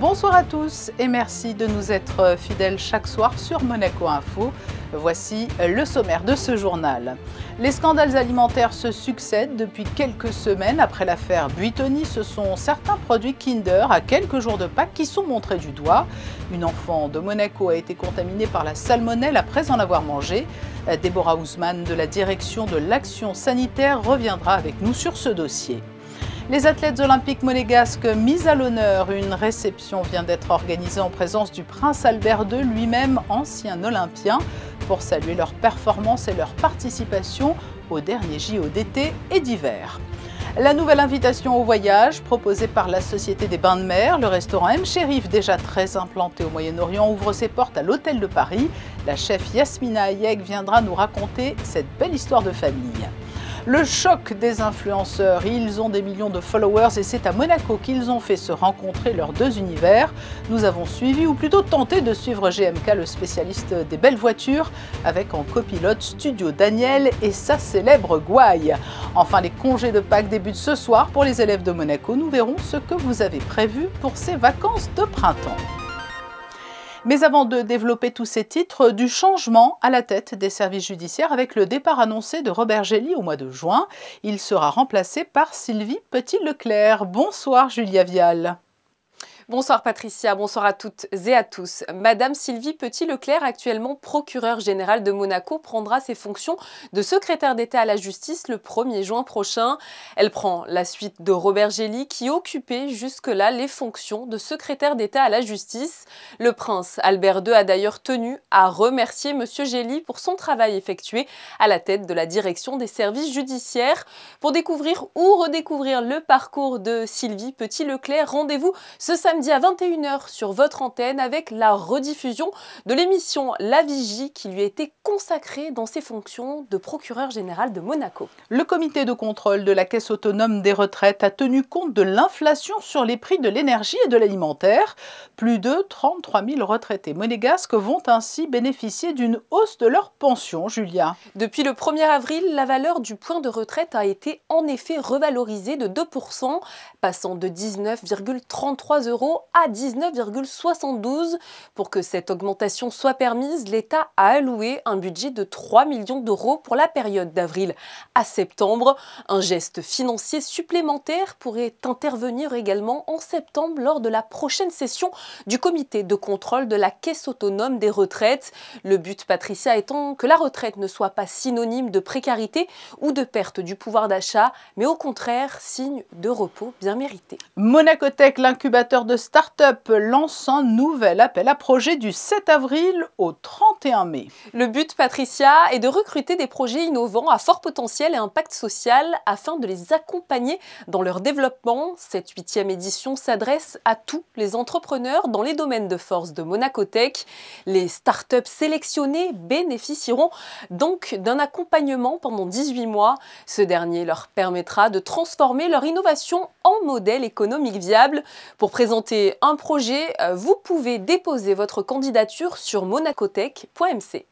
Bonsoir à tous et merci de nous être fidèles chaque soir sur Monaco Info. Voici le sommaire de ce journal. Les scandales alimentaires se succèdent depuis quelques semaines. Après l'affaire Buitoni, ce sont certains produits Kinder à quelques jours de Pâques qui sont montrés du doigt. Une enfant de Monaco a été contaminée par la salmonelle après en avoir mangé. Deborah Ousmane de la direction de l'action sanitaire reviendra avec nous sur ce dossier. Les athlètes olympiques monégasques mis à l'honneur, une réception vient d'être organisée en présence du prince Albert II, lui-même ancien olympien, pour saluer leur performance et leur participation aux derniers JO d'été et d'hiver. La nouvelle invitation au voyage proposée par la Société des Bains de Mer, le restaurant M Chérif, déjà très implanté au Moyen-Orient, ouvre ses portes à l'Hôtel de Paris. La chef Yasmina Hayek viendra nous raconter cette belle histoire de famille. Le choc des influenceurs, ils ont des millions de followers et c'est à Monaco qu'ils ont fait se rencontrer leurs deux univers. Nous avons suivi, ou plutôt tenté de suivre GMK, le spécialiste des belles voitures, avec en copilote Studio Daniel et sa célèbre gouaille. Enfin, les congés de Pâques débutent ce soir pour les élèves de Monaco. Nous verrons ce que vous avez prévu pour ces vacances de printemps. Mais avant de développer tous ces titres, du changement à la tête des services judiciaires avec le départ annoncé de Robert Gély au mois de juin. Il sera remplacé par Sylvie Petit-Leclerc. Bonsoir Julia Vial. Bonsoir Patricia, bonsoir à toutes et à tous. Madame Sylvie Petit-Leclerc, actuellement procureure générale de Monaco, prendra ses fonctions de secrétaire d'État à la justice le 1er juin prochain. Elle prend la suite de Robert Gély qui occupait jusque-là les fonctions de secrétaire d'État à la justice. Le prince Albert II a d'ailleurs tenu à remercier Monsieur Gély pour son travail effectué à la tête de la direction des services judiciaires. Pour découvrir ou redécouvrir le parcours de Sylvie Petit-Leclerc, rendez-vous ce samedi à 21h sur votre antenne avec la rediffusion de l'émission La Vigie qui lui a été consacrée dans ses fonctions de procureur général de Monaco. Le comité de contrôle de la Caisse autonome des retraites a tenu compte de l'inflation sur les prix de l'énergie et de l'alimentaire. Plus de 33 000 retraités monégasques vont ainsi bénéficier d'une hausse de leur pension, Julia. Depuis le 1er avril, la valeur du point de retraite a été en effet revalorisée de 2%, passant de 19,33 € à 19,72 €. Pour que cette augmentation soit permise, l'État a alloué un budget de 3 millions d'euros pour la période d'avril à septembre. Un geste financier supplémentaire pourrait intervenir également en septembre lors de la prochaine session du comité de contrôle de la Caisse autonome des retraites. Le but, Patricia, étant que la retraite ne soit pas synonyme de précarité ou de perte du pouvoir d'achat, mais au contraire signe de repos bien mérité. Monacotech, l'incubateur de start-up, lance un nouvel appel à projets du 7 avril au 31 mai. Le but, Patricia, est de recruter des projets innovants à fort potentiel et impact social afin de les accompagner dans leur développement. Cette 8e édition s'adresse à tous les entrepreneurs dans les domaines de force de Monacotech. Les start-up sélectionnés bénéficieront donc d'un accompagnement pendant 18 mois. Ce dernier leur permettra de transformer leur innovation en modèle économique viable. Pour présenter un projet, vous pouvez déposer votre candidature sur monacotech.mc.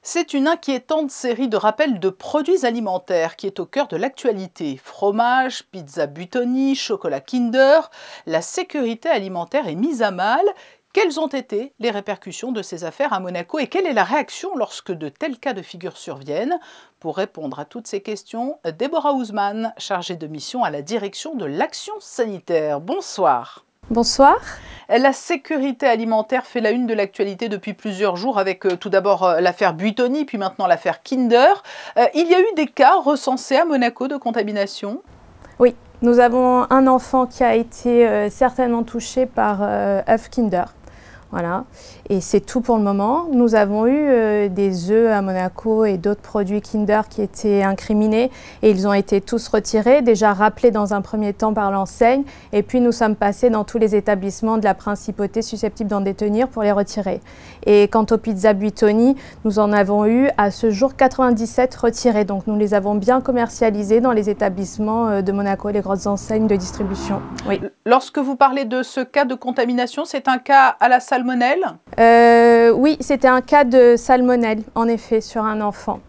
C'est une inquiétante série de rappels de produits alimentaires qui est au cœur de l'actualité. Fromage, pizza Buitoni, chocolat Kinder, la sécurité alimentaire est mise à mal. Quelles ont été les répercussions de ces affaires à Monaco et quelle est la réaction lorsque de tels cas de figure surviennent? Pour répondre à toutes ces questions, Deborah Ousmane, chargée de mission à la direction de l'action sanitaire. Bonsoir. Bonsoir. La sécurité alimentaire fait la une de l'actualité depuis plusieurs jours avec tout d'abord l'affaire Buitoni, puis maintenant l'affaire Kinder. Il y a eu des cas recensés à Monaco de contamination? Oui, nous avons un enfant qui a été certainement touché par œuf Kinder. Voilà, et c'est tout pour le moment. Nous avons eu des œufs à Monaco et d'autres produits Kinder qui étaient incriminés et ils ont été tous retirés, déjà rappelés dans un premier temps par l'enseigne et puis nous sommes passés dans tous les établissements de la principauté susceptibles d'en détenir pour les retirer. Et quant aux pizzas Buitoni, nous en avons eu à ce jour 97 retirés, donc nous les avons bien commercialisés dans les établissements de Monaco, les grosses enseignes de distribution. Oui. Lorsque vous parlez de ce cas de contamination, c'est un cas à la salmonelle? Oui, c'était un cas de salmonelle, en effet, sur un enfant.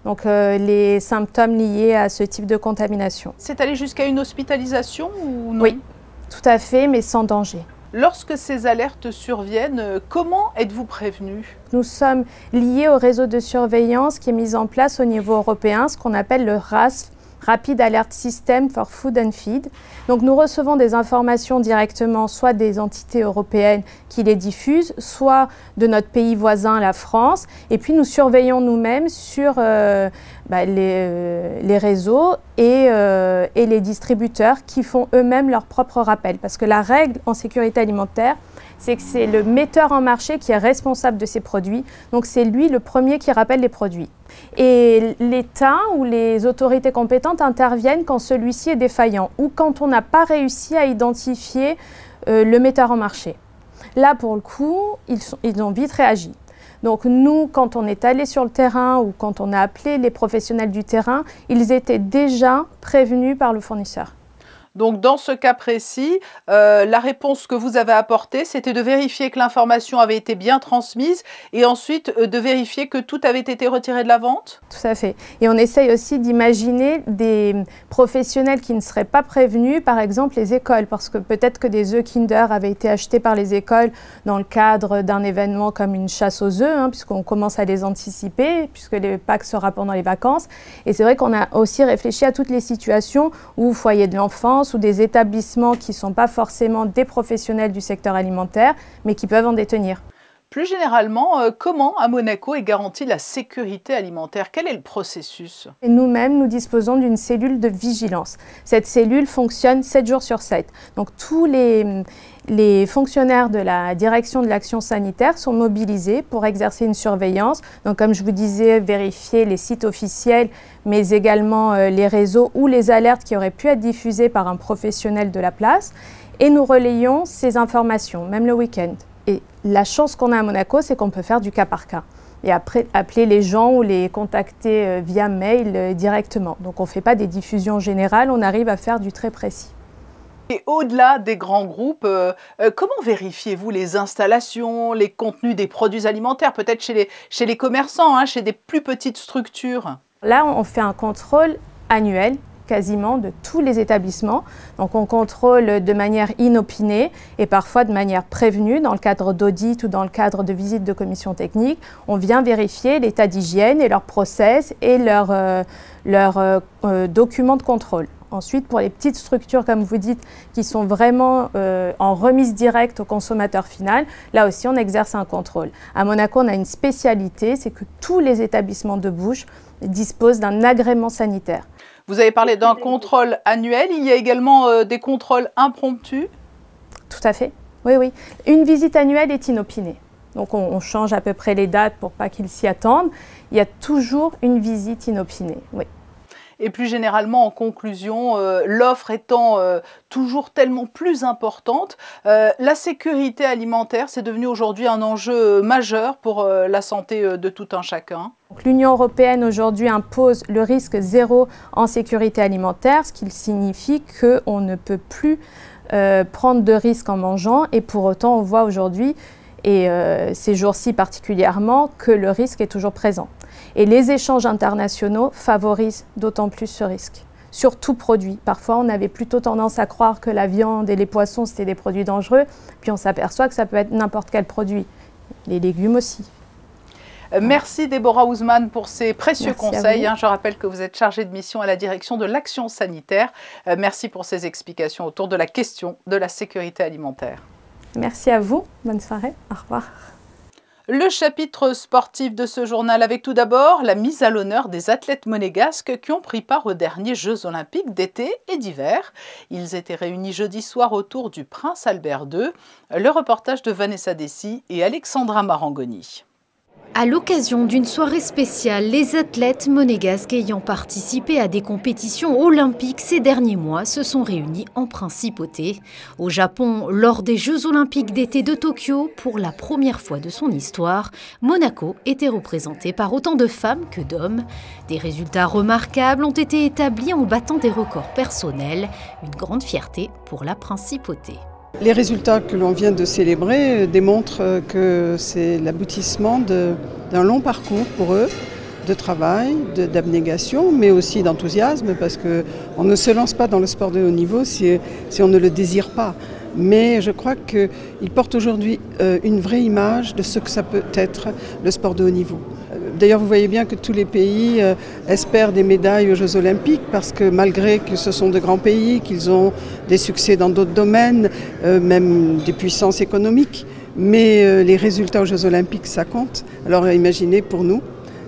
Donc les symptômes liés à ce type de contamination. C'est allé jusqu'à une hospitalisation ou non? Oui, tout à fait, mais sans danger. Lorsque ces alertes surviennent, comment êtes-vous prévenus? Nous sommes liés au réseau de surveillance qui est mis en place au niveau européen, ce qu'on appelle le RASF, Rapid Alert System for Food and Feed. Donc nous recevons des informations directement soit des entités européennes qui les diffusent, soit de notre pays voisin, la France. Et puis nous surveillons nous-mêmes sur les réseaux et les distributeurs qui font eux-mêmes leurs propres rappels. Parce que la règle en sécurité alimentaire, c'est que c'est le metteur en marché qui est responsable de ces produits. Donc c'est lui le premier qui rappelle les produits. Et l'État ou les autorités compétentes interviennent quand celui-ci est défaillant ou quand on n'a pas réussi à identifier le metteur en marché. Là, pour le coup, ils ont vite réagi. Donc nous, quand on est allé sur le terrain ou quand on a appelé les professionnels du terrain, ils étaient déjà prévenus par le fournisseur. Donc dans ce cas précis, la réponse que vous avez apportée, c'était de vérifier que l'information avait été bien transmise et ensuite de vérifier que tout avait été retiré de la vente? Tout à fait. Et on essaye aussi d'imaginer des professionnels qui ne seraient pas prévenus, par exemple les écoles, parce que peut-être que des œufs Kinder avaient été achetés par les écoles dans le cadre d'un événement comme une chasse aux œufs, puisqu'on commence à les anticiper, puisque les Pâques sera pendant les vacances. Et c'est vrai qu'on a aussi réfléchi à toutes les situations où foyer de l'enfance, ou des établissements qui ne sont pas forcément des professionnels du secteur alimentaire, mais qui peuvent en détenir. Plus généralement, comment à Monaco est garantie la sécurité alimentaire? Quel est le processus? Nous-mêmes, nous disposons d'une cellule de vigilance. Cette cellule fonctionne 7 jours sur 7. Donc tous les fonctionnaires de la direction de l'action sanitaire sont mobilisés pour exercer une surveillance. Donc comme je vous disais, vérifier les sites officiels, mais également les réseaux ou les alertes qui auraient pu être diffusées par un professionnel de la place. Et nous relayons ces informations, même le week-end. Et la chance qu'on a à Monaco, c'est qu'on peut faire du cas par cas. Et après, appeler les gens ou les contacter via mail directement. Donc on ne fait pas des diffusions générales, on arrive à faire du très précis. Et au-delà des grands groupes, comment vérifiez-vous les installations, les contenus des produits alimentaires, peut-être chez les commerçants, chez des plus petites structures? Là, on fait un contrôle annuel quasiment de tous les établissements. Donc on contrôle de manière inopinée et parfois de manière prévenue dans le cadre d'audit ou dans le cadre de visites de commission technique. On vient vérifier l'état d'hygiène et leurs process et leurs documents de contrôle. Ensuite, pour les petites structures, comme vous dites, qui sont vraiment en remise directe au consommateur final, là aussi, on exerce un contrôle. À Monaco, on a une spécialité, c'est que tous les établissements de bouche disposent d'un agrément sanitaire. Vous avez parlé d'un contrôle annuel, il y a également des contrôles impromptus? Tout à fait, oui, oui. Une visite annuelle est inopinée. Donc on change à peu près les dates pour pas qu'ils s'y attendent. Il y a toujours une visite inopinée, oui. Et plus généralement, en conclusion, l'offre étant toujours tellement plus importante, la sécurité alimentaire, c'est devenu aujourd'hui un enjeu majeur pour la santé de tout un chacun. L'Union européenne aujourd'hui impose le risque zéro en sécurité alimentaire, ce qui signifie qu'on ne peut plus prendre de risques en mangeant. Et pour autant, on voit aujourd'hui, et ces jours-ci particulièrement, que le risque est toujours présent. Et les échanges internationaux favorisent d'autant plus ce risque, sur tout produit. Parfois, on avait plutôt tendance à croire que la viande et les poissons, c'était des produits dangereux, puis on s'aperçoit que ça peut être n'importe quel produit, les légumes aussi. Merci Déborah Ousmane pour ces précieux conseils. Je rappelle que vous êtes chargée de mission à la direction de l'action sanitaire. Merci pour ces explications autour de la question de la sécurité alimentaire. Merci à vous. Bonne soirée. Au revoir. Le chapitre sportif de ce journal avec tout d'abord la mise à l'honneur des athlètes monégasques qui ont pris part aux derniers Jeux olympiques d'été et d'hiver. Ils étaient réunis jeudi soir autour du Prince Albert II. Le reportage de Vanessa Dessy et Alexandra Marangoni. À l'occasion d'une soirée spéciale, les athlètes monégasques ayant participé à des compétitions olympiques ces derniers mois se sont réunis en principauté. Au Japon, lors des Jeux olympiques d'été de Tokyo, pour la première fois de son histoire, Monaco était représenté par autant de femmes que d'hommes. Des résultats remarquables ont été établis en battant des records personnels, une grande fierté pour la principauté. Les résultats que l'on vient de célébrer démontrent que c'est l'aboutissement d'un long parcours pour eux, de travail, d'abnégation, mais aussi d'enthousiasme, parce qu'on ne se lance pas dans le sport de haut niveau si on ne le désire pas. Mais je crois qu'il porte aujourd'hui une vraie image de ce que ça peut être le sport de haut niveau. D'ailleurs, vous voyez bien que tous les pays espèrent des médailles aux Jeux Olympiques parce que malgré que ce sont de grands pays, qu'ils ont des succès dans d'autres domaines, même des puissances économiques, mais les résultats aux Jeux Olympiques, ça compte. Alors imaginez pour nous,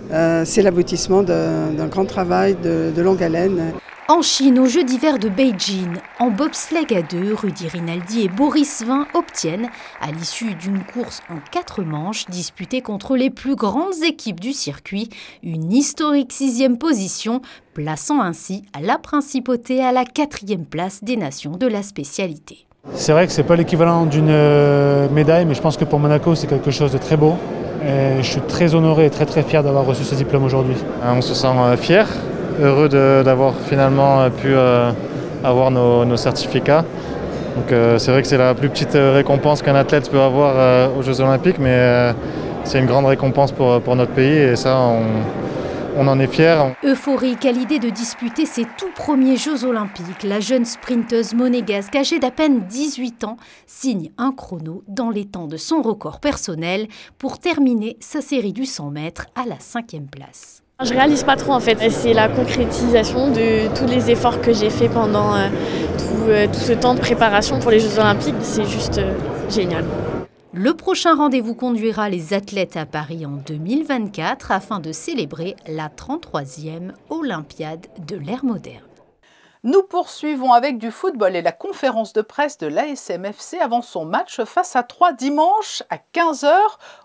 c'est l'aboutissement d'un grand travail de longue haleine. En Chine, aux Jeux d'hiver de Beijing, en bobsleigh à 2, Rudy Rinaldi et Boris Vian obtiennent, à l'issue d'une course en 4 manches disputée contre les plus grandes équipes du circuit, une historique 6e position, plaçant ainsi la principauté à la 4e place des nations de la spécialité. C'est vrai que ce n'est pas l'équivalent d'une médaille, mais je pense que pour Monaco, c'est quelque chose de très beau. Et je suis très honoré et très fier d'avoir reçu ce diplôme aujourd'hui. On se sent fiers. Heureux d'avoir finalement pu avoir nos certificats. Donc c'est vrai que c'est la plus petite récompense qu'un athlète peut avoir aux Jeux Olympiques, mais c'est une grande récompense pour notre pays et ça on en est fiers. Euphorique à l'idée de disputer ses tout premiers Jeux Olympiques, la jeune sprinteuse monégasque âgée d'à peine 18 ans signe un chrono dans les temps de son record personnel pour terminer sa série du 100 mètres à la 5e place. Je réalise pas trop en fait, c'est la concrétisation de tous les efforts que j'ai fait pendant tout ce temps de préparation pour les Jeux Olympiques, c'est juste génial. Le prochain rendez-vous conduira les athlètes à Paris en 2024 afin de célébrer la 33e Olympiade de l'ère moderne. Nous poursuivons avec du football et la conférence de presse de l'ASM FC avant son match face à Troyes dimanche à 15 h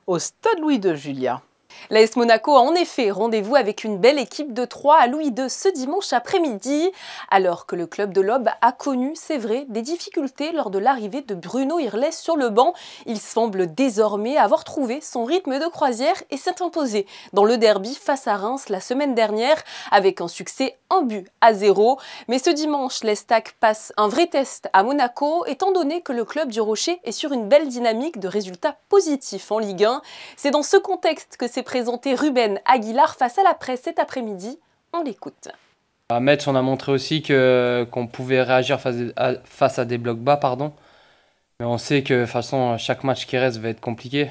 au Stade Louis II, Julia. L'AS Monaco a en effet rendez-vous avec une belle équipe de Troyes à Louis II ce dimanche après-midi, alors que le club de l'Aube a connu, c'est vrai, des difficultés lors de l'arrivée de Bruno Irles sur le banc. Il semble désormais avoir trouvé son rythme de croisière et s'est imposé dans le derby face à Reims la semaine dernière avec un succès 1-0. Mais ce dimanche, l'Estac passe un vrai test à Monaco étant donné que le club du Rocher est sur une belle dynamique de résultats positifs en Ligue 1. C'est dans ce contexte que s'est présenté Ruben Aguilar face à la presse cet après-midi. On l'écoute. À Metz, on a montré aussi qu'on pouvait réagir face à des blocs bas, mais on sait que de toute façon, chaque match qui reste va être compliqué.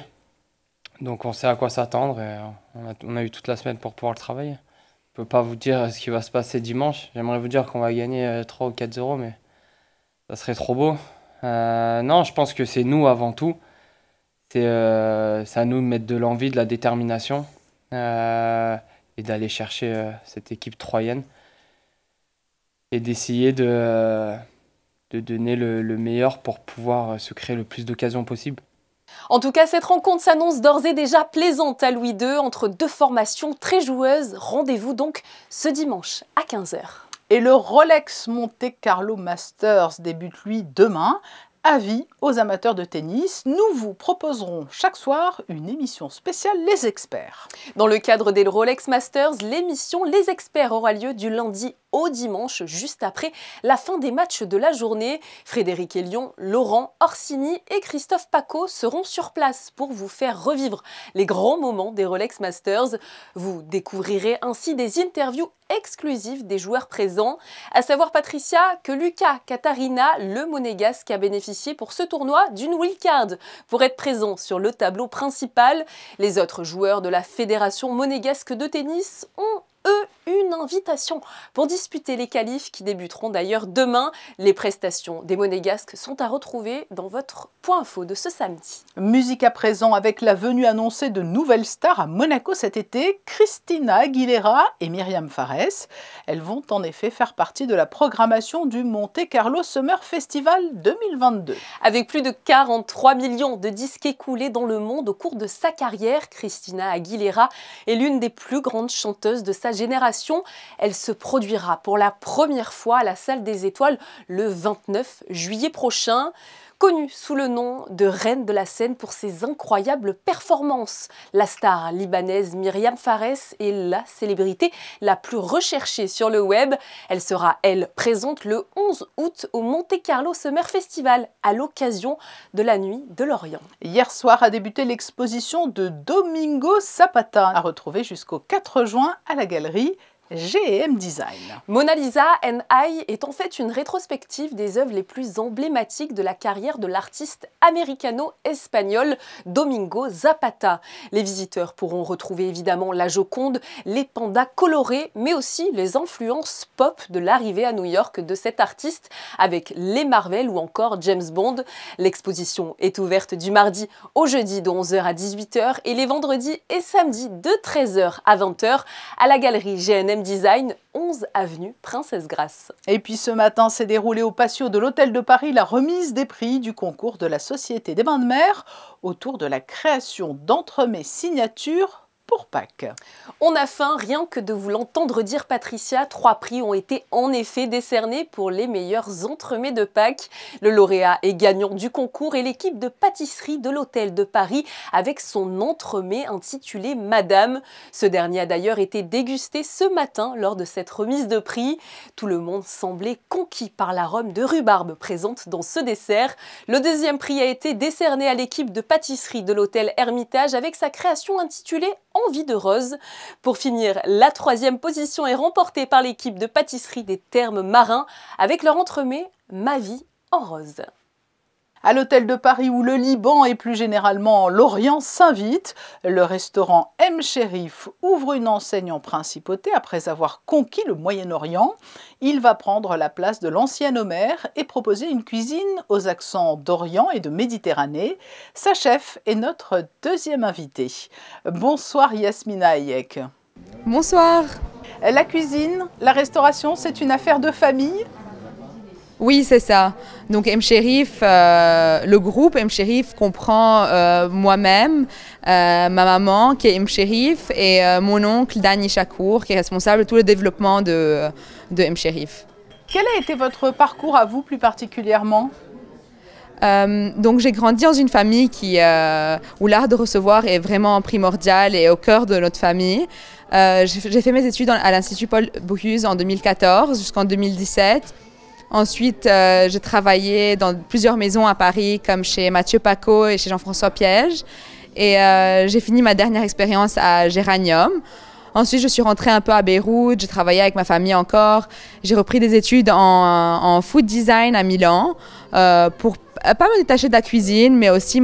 Donc on sait à quoi s'attendre et on a eu toute la semaine pour pouvoir le travailler. Je ne peux pas vous dire ce qui va se passer dimanche. J'aimerais vous dire qu'on va gagner 3 ou 4-0, mais ça serait trop beau. Non, je pense que c'est nous avant tout. C'est à nous de mettre de l'envie, de la détermination et d'aller chercher cette équipe troyenne et d'essayer de donner le meilleur pour pouvoir se créer le plus d'occasions possible. En tout cas, cette rencontre s'annonce d'ores et déjà plaisante à Louis II entre deux formations très joueuses. Rendez-vous donc ce dimanche à 15 h. Et le Rolex Monte Carlo Masters débute lui demain. Avis aux amateurs de tennis, nous vous proposerons chaque soir une émission spéciale Les Experts. Dans le cadre des Rolex Masters, l'émission Les Experts aura lieu du lundi au dimanche, juste après la fin des matchs de la journée. Frédéric Elion, Laurent Orsini et Christophe Paco seront sur place pour vous faire revivre les grands moments des Rolex Masters. Vous découvrirez ainsi des interviews exclusives des joueurs présents. À savoir, Patricia, que Lucas Catarina, le monégasque, a bénéficié pour ce tournoi d'une wildcard pour être présent sur le tableau principal. Les autres joueurs de la Fédération monégasque de tennis ont eux une invitation pour disputer les qualifs qui débuteront d'ailleurs demain. Les prestations des Monégasques sont à retrouver dans votre point info de ce samedi. Musique à présent avec la venue annoncée de nouvelles stars à Monaco cet été, Christina Aguilera et Myriam Fares. Elles vont en effet faire partie de la programmation du Monte Carlo Summer Festival 2022. Avec plus de 43 millions de disques écoulés dans le monde au cours de sa carrière, Christina Aguilera est l'une des plus grandes chanteuses de sa génération. Elle se produira pour la première fois à la Salle des Étoiles le 29 juillet prochain. Connue sous le nom de reine de la scène pour ses incroyables performances, la star libanaise Myriam Fares est la célébrité la plus recherchée sur le web. Elle sera, elle, présente le 11 août au Monte Carlo Summer Festival à l'occasion de la Nuit de l'Orient. Hier soir a débuté l'exposition de Domingo Zapata, à retrouver jusqu'au 4 juin à la galerie GM Design. Mona Lisa and I est en fait une rétrospective des œuvres les plus emblématiques de la carrière de l'artiste américano-espagnol Domingo Zapata. Les visiteurs pourront retrouver évidemment la Joconde, les pandas colorés, mais aussi les influences pop de l'arrivée à New York de cet artiste avec les Marvel ou encore James Bond. L'exposition est ouverte du mardi au jeudi de 11h à 18h et les vendredis et samedis de 13h à 20h à la galerie GM Design, 11 avenue Princesse Grasse. Et puis ce matin s'est déroulée au patio de l'Hôtel de Paris la remise des prix du concours de la Société des Bains de Mer autour de la création d'entremets signature pour Pâques. On a faim, rien que de vous l'entendre dire Patricia, 3 prix ont été en effet décernés pour les meilleurs entremets de Pâques. Le lauréat est gagnant du concours et l'équipe de pâtisserie de l'Hôtel de Paris avec son entremets intitulé Madame. Ce dernier a d'ailleurs été dégusté ce matin lors de cette remise de prix. Tout le monde semblait conquis par l'arôme de rhubarbe présente dans ce dessert. Le deuxième prix a été décerné à l'équipe de pâtisserie de l'Hôtel Hermitage avec sa création intitulée Envie de rose. Pour finir, la 3e position est remportée par l'équipe de pâtisserie des Thermes Marins avec leur entremets Ma vie en rose. À l'Hôtel de Paris où le Liban et plus généralement l'Orient s'invitent, le restaurant M. Cherif ouvre une enseigne en principauté après avoir conquis le Moyen-Orient. Il va prendre la place de l'ancien Omer et proposer une cuisine aux accents d'Orient et de Méditerranée. Sa chef est notre deuxième invitée. Bonsoir Yasmina Hayek. Bonsoir. La cuisine, la restauration, c'est une affaire de famille ? Oui, c'est ça. Donc M. Cherif, le groupe M. Cherif comprend moi-même, ma maman qui est M. Cherif et mon oncle Dani Chakour qui est responsable de tout le développement de M. Cherif. Quel a été votre parcours à vous plus particulièrement ? Donc j'ai grandi dans une famille où l'art de recevoir est vraiment primordial et au cœur de notre famille. J'ai fait mes études à l'Institut Paul Bocuse en 2014 jusqu'en 2017. Ensuite, j'ai travaillé dans plusieurs maisons à Paris, comme chez Mathieu Paco et chez Jean-François Piège. Et j'ai fini ma dernière expérience à Géranium. Ensuite, je suis rentrée un peu à Beyrouth, j'ai travaillé avec ma famille encore. J'ai repris des études en food design à Milan pour pas me détacher de la cuisine, mais aussi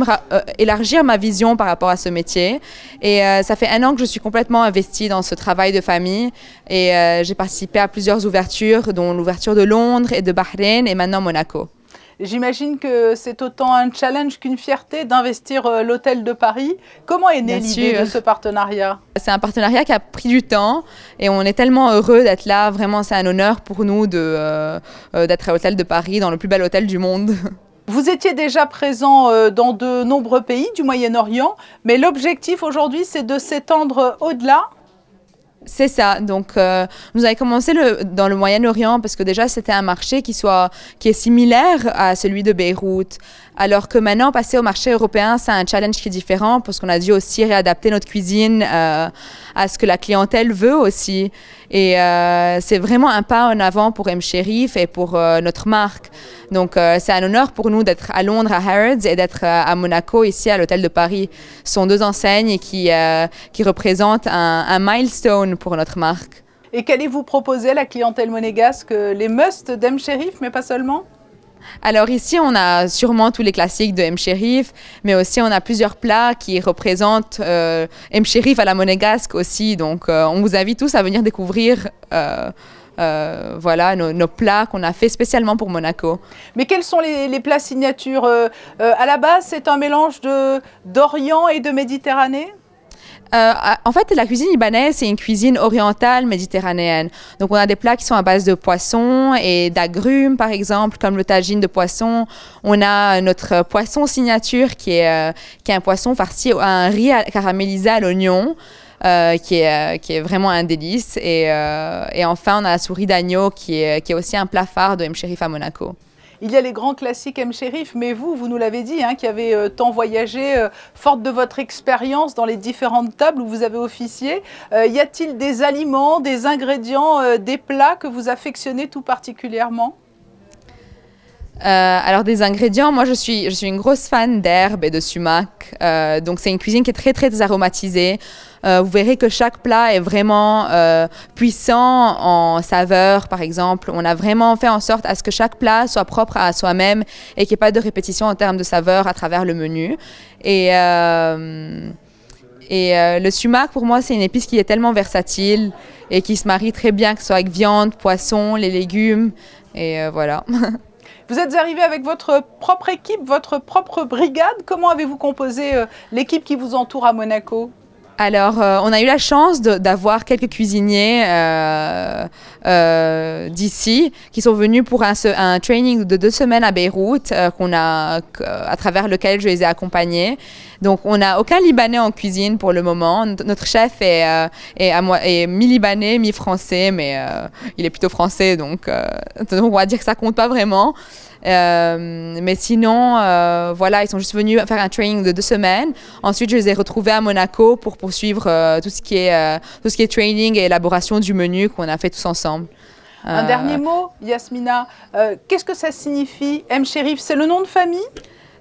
élargir ma vision par rapport à ce métier. Et ça fait 1 an que je suis complètement investie dans ce travail de famille. Et j'ai participé à plusieurs ouvertures, dont l'ouverture de Londres et de Bahreïn et maintenant Monaco. J'imagine que c'est autant un challenge qu'une fierté d'investir l'Hôtel de Paris. Comment est née l'idée de ce partenariat ? C'est un partenariat qui a pris du temps et on est tellement heureux d'être là. Vraiment, c'est un honneur pour nous d'être à l'Hôtel de Paris, dans le plus bel hôtel du monde. Vous étiez déjà présent dans de nombreux pays du Moyen-Orient, mais l'objectif aujourd'hui, c'est de s'étendre au-delà. C'est ça. Donc, nous avons commencé dans le Moyen-Orient parce que déjà, c'était un marché qui est similaire à celui de Beyrouth. Alors que maintenant, passer au marché européen, c'est un challenge qui est différent parce qu'on a dû aussi réadapter notre cuisine à ce que la clientèle veut aussi. Et c'est vraiment un pas en avant pour M. Cherif et pour notre marque. Donc, c'est un honneur pour nous d'être à Londres, à Harrods, et d'être à Monaco, ici à l'Hôtel de Paris. Ce sont 2 enseignes qui représentent un milestone pour notre marque. Et qu'allez-vous proposer à la clientèle monégasque? Les musts d'M. Cherif, mais pas seulement? Alors ici, on a sûrement tous les classiques de M. Cherif, mais aussi on a plusieurs plats qui représentent M. Cherif à la monégasque aussi. Donc on vous invite tous à venir découvrir voilà, nos plats qu'on a fait spécialement pour Monaco. Mais quels sont les plats signatures? À la base, c'est un mélange d'Orient et de Méditerranée? En fait, la cuisine libanaise, c'est une cuisine orientale méditerranéenne. Donc, on a des plats qui sont à base de poisson et d'agrumes, par exemple, comme le tagine de poisson. On a notre poisson signature qui est un poisson farci à un riz caramélisé à l'oignon. Qui est vraiment un délice. Et enfin, on a la souris d'agneau qui est aussi un plat phare de M. Cherif à Monaco. Il y a les grands classiques M. Cherif, mais vous nous l'avez dit, qui avez tant voyagé, forte de votre expérience dans les différentes tables où vous avez officié. Y a-t-il des aliments, des ingrédients, des plats que vous affectionnez tout particulièrement? Alors des ingrédients, moi je suis une grosse fan d'herbes et de sumac, donc c'est une cuisine qui est très très aromatisée. vous verrez que chaque plat est vraiment puissant en saveur, par exemple. On a vraiment fait en sorte à ce que chaque plat soit propre à soi-même et qu'il n'y ait pas de répétition en termes de saveur à travers le menu. Et le sumac, pour moi, c'est une épice qui est tellement versatile et qui se marie très bien, que ce soit avec viande, poisson, les légumes, et voilà. Vous êtes arrivé avec votre propre équipe, votre propre brigade. Comment avez-vous composé l'équipe qui vous entoure à Monaco ? Alors, on a eu la chance d'avoir quelques cuisiniers d'ici qui sont venus pour un training de 2 semaines à Beyrouth, à travers lequel je les ai accompagnés. Donc, on n'a aucun Libanais en cuisine pour le moment. Notre chef est mi-libanais, mi-français, mais il est plutôt français, donc on va dire que ça compte pas vraiment. Mais sinon, voilà, ils sont juste venus faire un training de 2 semaines. Ensuite, je les ai retrouvés à Monaco pour poursuivre tout ce qui est training et élaboration du menu qu'on a fait tous ensemble. Un dernier mot, Yasmina. Qu'est-ce que ça signifie, M-Sherif? C'est le nom de famille?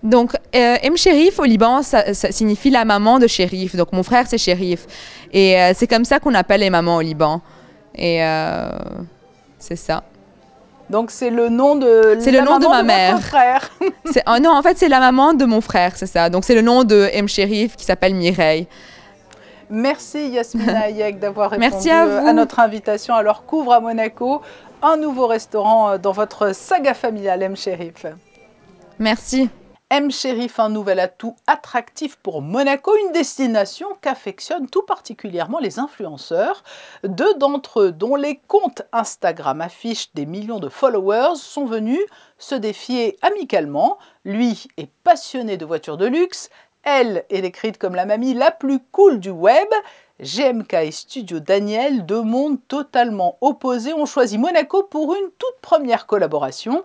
Donc, M-Sherif au Liban, ça signifie la maman de Sherif. Donc, mon frère, c'est Sherif. Et c'est comme ça qu'on appelle les mamans au Liban. Et c'est ça. Donc, c'est le nom de ma mère. Votre frère. Non, en fait, c'est la maman de mon frère, c'est ça. Donc, c'est le nom de M-Sherif qui s'appelle Mireille. Merci Yasmina Hayek d'avoir répondu à notre invitation. Alors, Couvre à Monaco, un nouveau restaurant dans votre saga familiale M-Sherif. Merci. M-Sherif, un nouvel atout attractif pour Monaco, une destination qu'affectionnent tout particulièrement les influenceurs. 2 d'entre eux, dont les comptes Instagram affichent des millions de followers, sont venus se défier amicalement. Lui est passionné de voitures de luxe, elle est décrite comme la mamie la plus cool du web. GMK et Studio Daniel, 2 mondes totalement opposés, ont choisi Monaco pour une toute première collaboration.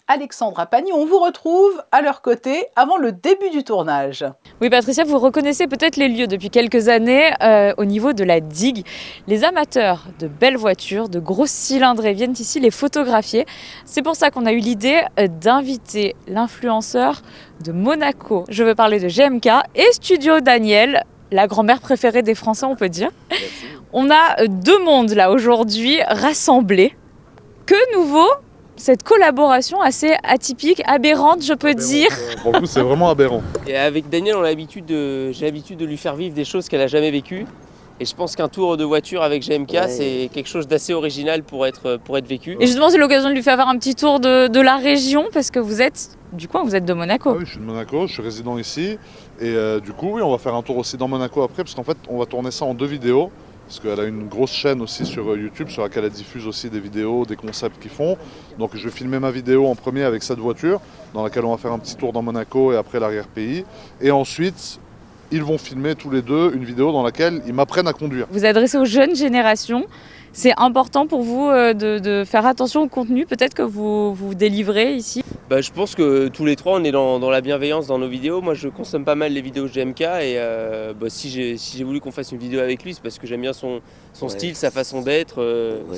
Alexandra Pagny, on vous retrouve à leur côté avant le début du tournage. Oui Patricia, vous reconnaissez peut-être les lieux depuis quelques années au niveau de la digue. Les amateurs de belles voitures, de grosses cylindrées viennent ici les photographier. C'est pour ça qu'on a eu l'idée d'inviter l'influenceur de Monaco. Je veux parler de GMK et Studio Daniel, la grand-mère préférée des Français, on peut dire. Merci. On a 2 mondes là aujourd'hui rassemblés. Que nouveau ? Cette collaboration assez atypique, aberrante, je peux dire. Pour le coup, c'est vraiment aberrant. Et avec Daniel, j'ai l'habitude de lui faire vivre des choses qu'elle n'a jamais vécues. Et je pense qu'un tour de voiture avec GMK, c'est quelque chose d'assez original pour être vécu. Et justement, c'est l'occasion de lui faire un petit tour de la région, parce que vous êtes du coin, vous êtes de Monaco. Ah oui, je suis de Monaco, je suis résident ici. Et du coup, oui, on va faire un tour aussi dans Monaco après, parce qu'en fait, on va tourner ça en 2 vidéos. Parce qu'elle a une grosse chaîne aussi sur YouTube sur laquelle elle diffuse aussi des vidéos, des concepts qu'ils font. Donc je vais filmer ma vidéo en premier avec cette voiture, dans laquelle on va faire un petit tour dans Monaco et après l'arrière-pays. Et ensuite, ils vont filmer tous les 2 une vidéo dans laquelle ils m'apprennent à conduire. Vous adressez aux jeunes générations. C'est important pour vous de faire attention au contenu peut-être que vous délivrez ici? Je pense que tous les 3 on est dans la bienveillance dans nos vidéos. Moi je consomme pas mal les vidéos de GMK et si j'ai voulu qu'on fasse une vidéo avec lui, c'est parce que j'aime bien son style, sa façon d'être.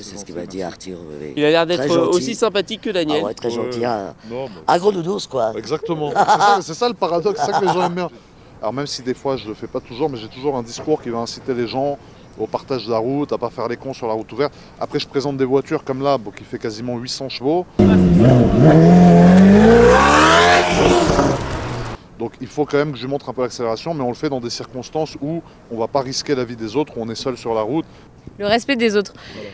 C'est ce qu'il m'a dit Arthur. Il a l'air d'être aussi sympathique que Daniel. Ah ouais, très gentil. Un gros nounours quoi. Exactement. C'est ça le paradoxe, c'est ça que les gens aiment bien. Alors même si des fois je le fais pas toujours, mais j'ai toujours un discours qui va inciter les gens au partage de la route, à pas faire les cons sur la route ouverte. Après je présente des voitures comme là, qui fait quasiment 800 chevaux. Donc il faut quand même que je lui montre un peu l'accélération, mais on le fait dans des circonstances où on ne va pas risquer la vie des autres, où on est seul sur la route. Le respect des autres. Voilà.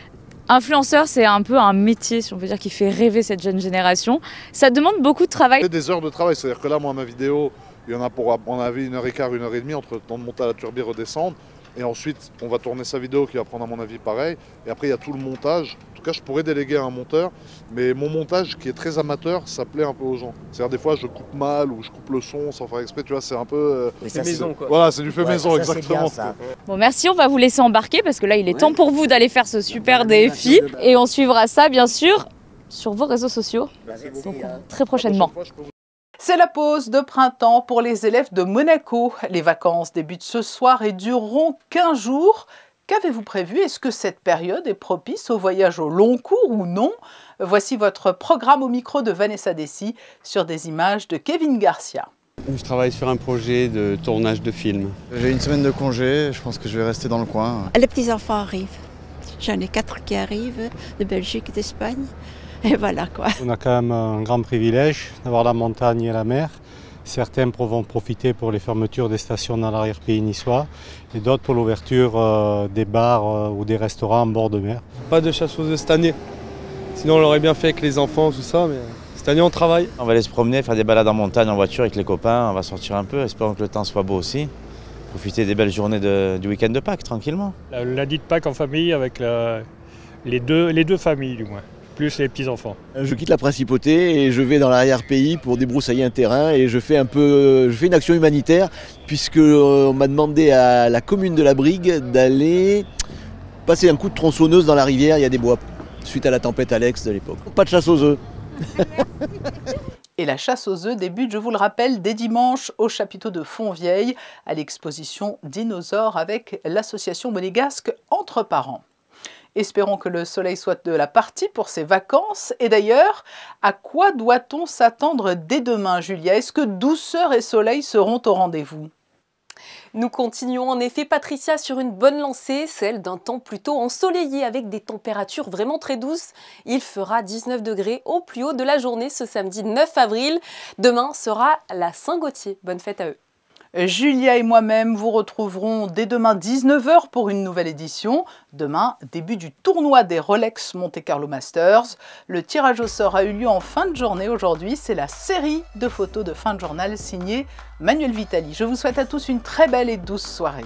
Influenceur, c'est un peu un métier, si on peut dire, qui fait rêver cette jeune génération. Ça demande beaucoup de travail. C'est des heures de travail, c'est-à-dire que là, moi, ma vidéo, il y en a pour, on avait 1h15, 1h30 entre le temps de monter à la turbine et redescendre. Et ensuite, on va tourner sa vidéo qui va prendre à mon avis pareil. Et après, il y a tout le montage. En tout cas, je pourrais déléguer à un monteur. Mais mon montage, qui est très amateur, ça plaît un peu aux gens. C'est-à-dire, des fois, je coupe mal ou je coupe le son sans faire exprès. Tu vois, c'est un peu... fait maison, quoi. Voilà, c'est du fait maison, exactement. Bien, bon, merci. On va vous laisser embarquer parce que là, il est temps pour vous d'aller faire ce super défi. Et on suivra ça, bien sûr, sur vos réseaux sociaux. Donc, très prochainement. C'est la pause de printemps pour les élèves de Monaco. Les vacances débutent ce soir et dureront 15 jours. Qu'avez-vous prévu? Est-ce que cette période est propice au voyage au long cours ou non? Voici votre programme au micro de Vanessa Dessy sur des images de Kevin Garcia. Je travaille sur un projet de tournage de film. J'ai une semaine de congé, je pense que je vais rester dans le coin. Les petits-enfants arrivent. J'en ai 4 qui arrivent, de Belgique et d'Espagne. Et voilà quoi. On a quand même un grand privilège d'avoir la montagne et la mer. Certains vont profiter pour les fermetures des stations dans l'arrière-pays niçois et d'autres pour l'ouverture des bars ou des restaurants en bord de mer. Pas de chasse aux œufs cette année. Sinon on l'aurait bien fait avec les enfants, tout ça, mais cette année on travaille. On va aller se promener, faire des balades en montagne, en voiture avec les copains, on va sortir un peu, espérons que le temps soit beau aussi. Profiter des belles journées du week-end de Pâques, tranquillement. La dite Pâques en famille avec les deux familles du moins, plus les petits-enfants. Je quitte la principauté et je vais dans l'arrière-pays pour débroussailler un terrain et je fais une action humanitaire puisqu'on m'a demandé à la commune de la Brigue d'aller passer un coup de tronçonneuse dans la rivière, il y a des bois, suite à la tempête Alex de l'époque. Pas de chasse aux œufs. Et la chasse aux œufs débute, je vous le rappelle, dès dimanche au chapiteau de Fontvieille, à l'exposition Dinosaures avec l'association monégasque Entre Parents. Espérons que le soleil soit de la partie pour ces vacances. Et d'ailleurs, à quoi doit-on s'attendre dès demain, Julia? Est-ce que douceur et soleil seront au rendez-vous? Nous continuons en effet, Patricia, sur une bonne lancée, celle d'un temps plutôt ensoleillé avec des températures vraiment très douces. Il fera 19 degrés au plus haut de la journée ce samedi 9 avril. Demain sera la Saint-Gauthier. Bonne fête à eux. Julia et moi-même vous retrouverons dès demain 19 h pour une nouvelle édition. Demain, début du tournoi des Rolex Monte Carlo Masters. Le tirage au sort a eu lieu en fin de journée aujourd'hui. C'est la série de photos de fin de journal signée Manuel Vitali. Je vous souhaite à tous une très belle et douce soirée.